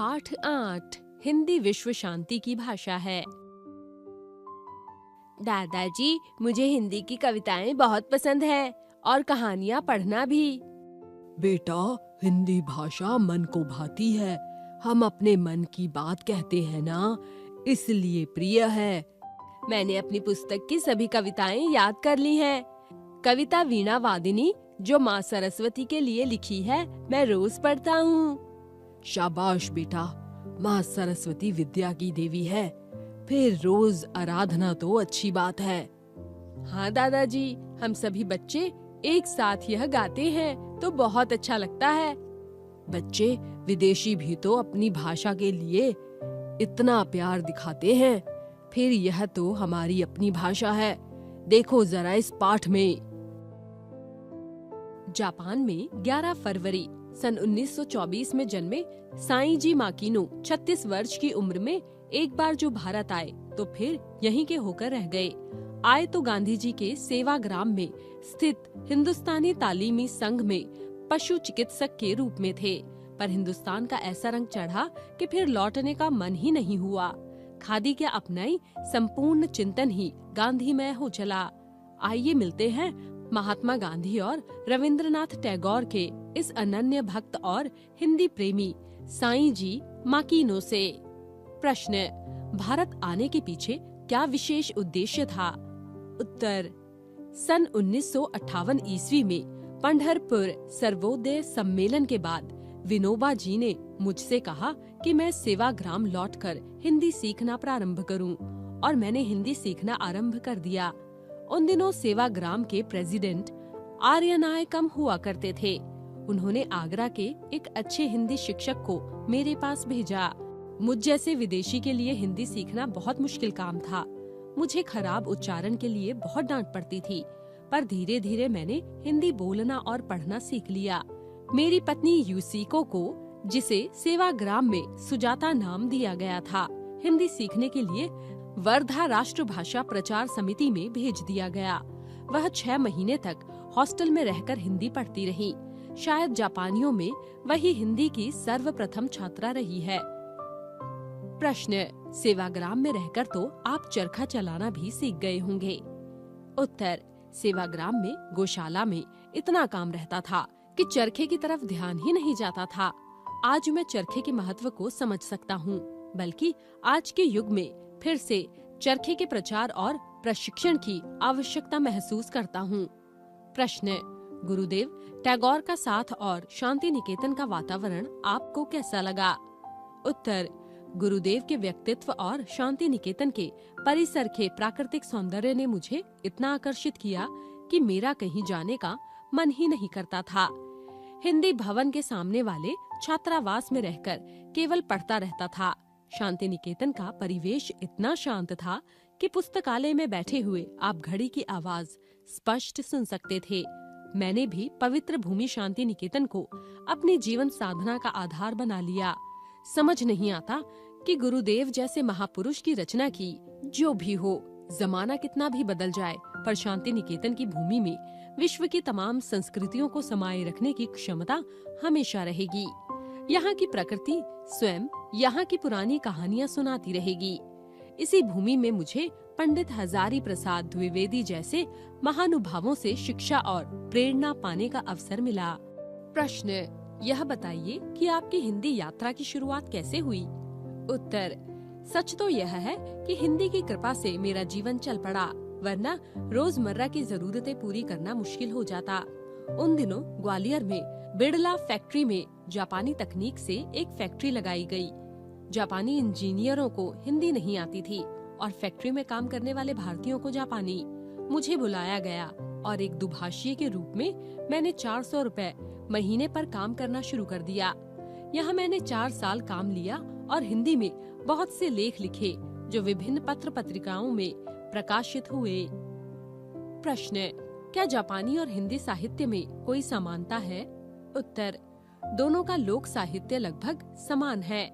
पाठ 8 हिंदी विश्व शांति की भाषा है। दादाजी, मुझे हिंदी की कविताएं बहुत पसंद है और कहानियां पढ़ना भी। बेटा, हिंदी भाषा मन को भाती है। हम अपने मन की बात कहते हैं ना, इसलिए प्रिय है। मैंने अपनी पुस्तक की सभी कविताएं याद कर ली हैं। कविता वीणा वादिनी जो माँ सरस्वती के लिए लिखी है, मैं रोज पढ़ता हूँ। शाबाश बेटा, माँ सरस्वती विद्या की देवी है, फिर रोज आराधना तो अच्छी बात है। हाँ दादाजी, हम सभी बच्चे एक साथ यह गाते हैं तो बहुत अच्छा लगता है। बच्चे विदेशी भी तो अपनी भाषा के लिए इतना प्यार दिखाते हैं, फिर यह तो हमारी अपनी भाषा है। देखो जरा इस पाठ में। जापान में 11 फरवरी सन 1924 में जन्मे साईजी माकीनो 36 वर्ष की उम्र में एक बार जो भारत आए तो फिर यहीं के होकर रह गए। आए तो गांधी जी के सेवाग्राम में स्थित हिंदुस्तानी तालीमी संघ में पशु चिकित्सक के रूप में थे, पर हिंदुस्तान का ऐसा रंग चढ़ा कि फिर लौटने का मन ही नहीं हुआ। खादी के अपनाई संपूर्ण चिंतन ही गांधीमय हो चला। आइए मिलते हैं महात्मा गांधी और रविंद्रनाथ टैगोर के इस अनन्य भक्त और हिंदी प्रेमी साईजी माकीनो से। प्रश्न: भारत आने के पीछे क्या विशेष उद्देश्य था? उत्तर: सन 1958 ईस्वी में पंढरपुर सर्वोदय सम्मेलन के बाद विनोबा जी ने मुझसे कहा कि मैं सेवाग्राम लौटकर हिंदी सीखना प्रारंभ करूं, और मैंने हिंदी सीखना आरंभ कर दिया। उन दिनों सेवाग्राम के प्रेसिडेंट आर्यनायकम हुआ करते थे। उन्होंने आगरा के एक अच्छे हिंदी शिक्षक को मेरे पास भेजा। मुझ जैसे विदेशी के लिए हिंदी सीखना बहुत मुश्किल काम था। मुझे खराब उच्चारण के लिए बहुत डांट पड़ती थी, पर धीरे धीरे मैंने हिंदी बोलना और पढ़ना सीख लिया। मेरी पत्नी यूसिको को, जिसे सेवाग्राम में सुजाता नाम दिया गया था, हिंदी सीखने के लिए वर्धा राष्ट्रभाषा प्रचार समिति में भेज दिया गया। वह 6 महीने तक हॉस्टल में रहकर हिंदी पढ़ती रही। शायद जापानियों में वही हिंदी की सर्वप्रथम छात्रा रही है। प्रश्न: सेवाग्राम में रहकर तो आप चरखा चलाना भी सीख गए होंगे। उत्तर: सेवाग्राम में गौशाला में इतना काम रहता था कि चरखे की तरफ ध्यान ही नहीं जाता था। आज मैं चरखे के महत्व को समझ सकता हूँ, बल्कि आज के युग में फिर से चरखे के प्रचार और प्रशिक्षण की आवश्यकता महसूस करता हूँ। प्रश्न: गुरुदेव टैगोर का साथ और शांति निकेतन का वातावरण आपको कैसा लगा? उत्तर: गुरुदेव के व्यक्तित्व और शांति निकेतन के परिसर के प्राकृतिक सौंदर्य ने मुझे इतना आकर्षित किया कि मेरा कहीं जाने का मन ही नहीं करता था। हिंदी भवन के सामने वाले छात्रावास में रहकर केवल पढ़ता रहता था। शांति निकेतन का परिवेश इतना शांत था कि पुस्तकालय में बैठे हुए आप घड़ी की आवाज स्पष्ट सुन सकते थे। मैंने भी पवित्र भूमि शांति निकेतन को अपनी जीवन साधना का आधार बना लिया। समझ नहीं आता कि गुरुदेव जैसे महापुरुष की रचना की। जो भी हो, जमाना कितना भी बदल जाए, पर शांति निकेतन की भूमि में विश्व की तमाम संस्कृतियों को समाये रखने की क्षमता हमेशा रहेगी। यहाँ की प्रकृति स्वयं यहाँ की पुरानी कहानियाँ सुनाती रहेगी। इसी भूमि में मुझे पंडित हजारी प्रसाद द्विवेदी जैसे महानुभावों से शिक्षा और प्रेरणा पाने का अवसर मिला। प्रश्न: यह बताइए कि आपकी हिंदी यात्रा की शुरुआत कैसे हुई? उत्तर: सच तो यह है कि हिंदी की कृपा से मेरा जीवन चल पड़ा, वरना रोजमर्रा की जरूरतें पूरी करना मुश्किल हो जाता। उन दिनों ग्वालियर में बिड़ला फैक्ट्री में जापानी तकनीक से एक फैक्ट्री लगाई गई। जापानी इंजीनियरों को हिंदी नहीं आती थी और फैक्ट्री में काम करने वाले भारतीयों को जापानी। मुझे बुलाया गया और एक दुभाषीय के रूप में मैंने 400 रुपए महीने पर काम करना शुरू कर दिया। यहाँ मैंने 4 साल काम लिया और हिंदी में बहुत से लेख लिखे जो विभिन्न पत्र पत्रिकाओं में प्रकाशित हुए। प्रश्न: क्या जापानी और हिंदी साहित्य में कोई समानता है? उत्तर: दोनों का लोक साहित्य लगभग समान है।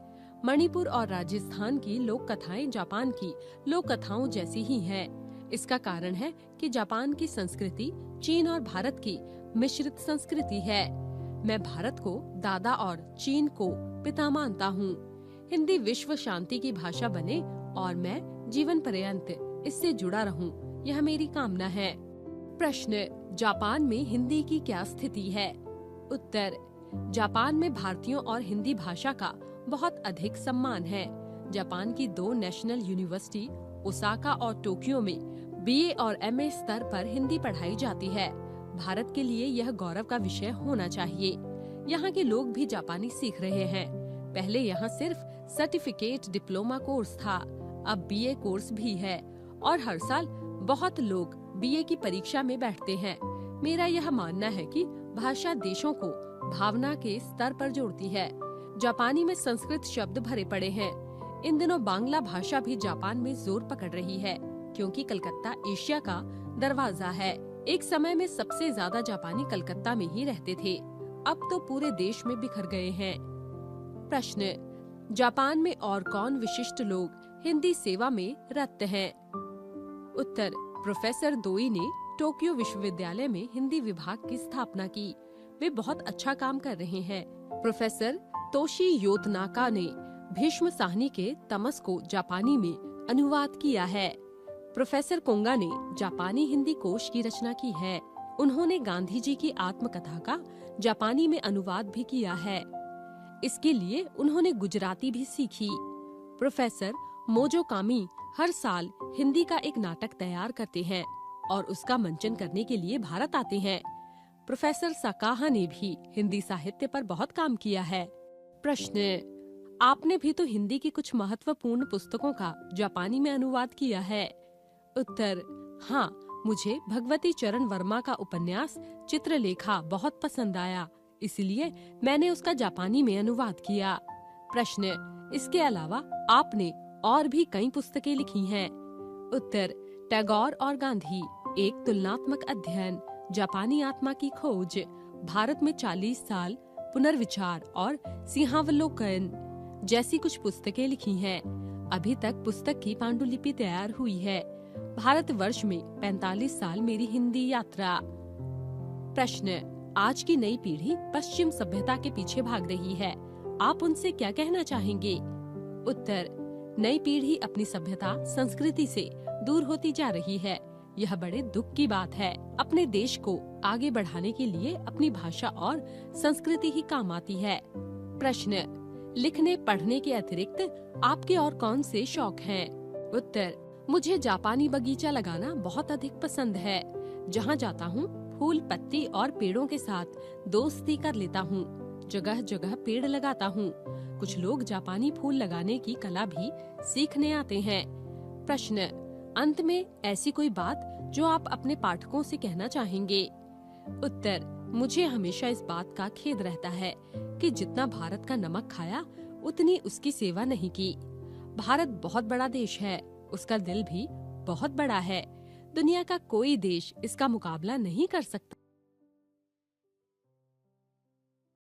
मणिपुर और राजस्थान की लोक कथाएं जापान की लोक कथाओं जैसी ही हैं। इसका कारण है कि जापान की संस्कृति चीन और भारत की मिश्रित संस्कृति है। मैं भारत को दादा और चीन को पिता मानता हूँ। हिंदी विश्व शांति की भाषा बने और मैं जीवन पर्यंत इससे जुड़ा रहूं, यह मेरी कामना है। प्रश्न, जापान में हिंदी की क्या स्थिति है? उत्तर, जापान में भारतीयों और हिंदी भाषा का बहुत अधिक सम्मान है। जापान की 2 नेशनल यूनिवर्सिटी ओसाका और टोक्यो में बीए और एमए स्तर पर हिंदी पढ़ाई जाती है। भारत के लिए यह गौरव का विषय होना चाहिए। यहाँ के लोग भी जापानी सीख रहे हैं। पहले यहाँ सिर्फ सर्टिफिकेट डिप्लोमा कोर्स था, अब बीए कोर्स भी है और हर साल बहुत लोग बीए की परीक्षा में बैठते हैं। मेरा यह मानना है कि भाषा देशों को भावना के स्तर पर जोड़ती है। जापानी में संस्कृत शब्द भरे पड़े हैं। इन दिनों बांग्ला भाषा भी जापान में जोर पकड़ रही है, क्योंकि कलकत्ता एशिया का दरवाजा है। एक समय में सबसे ज्यादा जापानी कलकत्ता में ही रहते थे, अब तो पूरे देश में बिखर गए हैं। प्रश्न, जापान में और कौन विशिष्ट लोग हिंदी सेवा में रत हैं? उत्तर, प्रोफेसर दोई ने टोक्यो विश्वविद्यालय में हिंदी विभाग की स्थापना की। वे बहुत अच्छा काम कर रहे हैं। प्रोफेसर तोशी योतनाका ने भीष्म साहनी के तमस को जापानी में अनुवाद किया है। प्रोफेसर कोंगा ने जापानी हिंदी कोश की रचना की है। उन्होंने गांधी जी की आत्मकथा का जापानी में अनुवाद भी किया है। इसके लिए उन्होंने गुजराती भी सीखी। प्रोफेसर मोजो कामी हर साल हिंदी का एक नाटक तैयार करते हैं और उसका मंचन करने के लिए भारत आते हैं। प्रोफेसर सकाहा ने भी हिंदी साहित्य पर बहुत काम किया है। प्रश्न, आपने भी तो हिंदी की कुछ महत्वपूर्ण पुस्तकों का जापानी में अनुवाद किया है। उत्तर, हाँ, मुझे भगवती चरण वर्मा का उपन्यास चित्रलेखा बहुत पसंद आया, इसलिए मैंने उसका जापानी में अनुवाद किया। प्रश्न, इसके अलावा आपने और भी कई पुस्तकें लिखी हैं। उत्तर, टैगोर और गांधी, एक तुलनात्मक अध्ययन, जापानी आत्मा की खोज, भारत में 40 साल, पुनर्विचार और सिंहावलोकन जैसी कुछ पुस्तकें लिखी हैं। अभी तक पुस्तक की पांडुलिपि तैयार हुई है। भारतवर्ष में 45 साल मेरी हिंदी यात्रा। प्रश्न, आज की नई पीढ़ी पश्चिम सभ्यता के पीछे भाग रही है, आप उनसे क्या कहना चाहेंगे? उत्तर, नई पीढ़ी अपनी सभ्यता संस्कृति से दूर होती जा रही है। यह बड़े दुख की बात है। अपने देश को आगे बढ़ाने के लिए अपनी भाषा और संस्कृति ही काम आती है। प्रश्न, लिखने पढ़ने के अतिरिक्त आपके और कौन से शौक हैं? उत्तर, मुझे जापानी बगीचा लगाना बहुत अधिक पसंद है। जहाँ जाता हूँ फूल पत्ती और पेड़ों के साथ दोस्ती कर लेता हूँ। जगह जगह पेड़ लगाता हूँ। कुछ लोग जापानी फूल लगाने की कला भी सीखने आते हैं। प्रश्न, अंत में ऐसी कोई बात जो आप अपने पाठकों से कहना चाहेंगे? उत्तर, मुझे हमेशा इस बात का खेद रहता है कि जितना भारत का नमक खाया उतनी उसकी सेवा नहीं की। भारत बहुत बड़ा देश है, उसका दिल भी बहुत बड़ा है। दुनिया का कोई देश इसका मुकाबला नहीं कर सकता।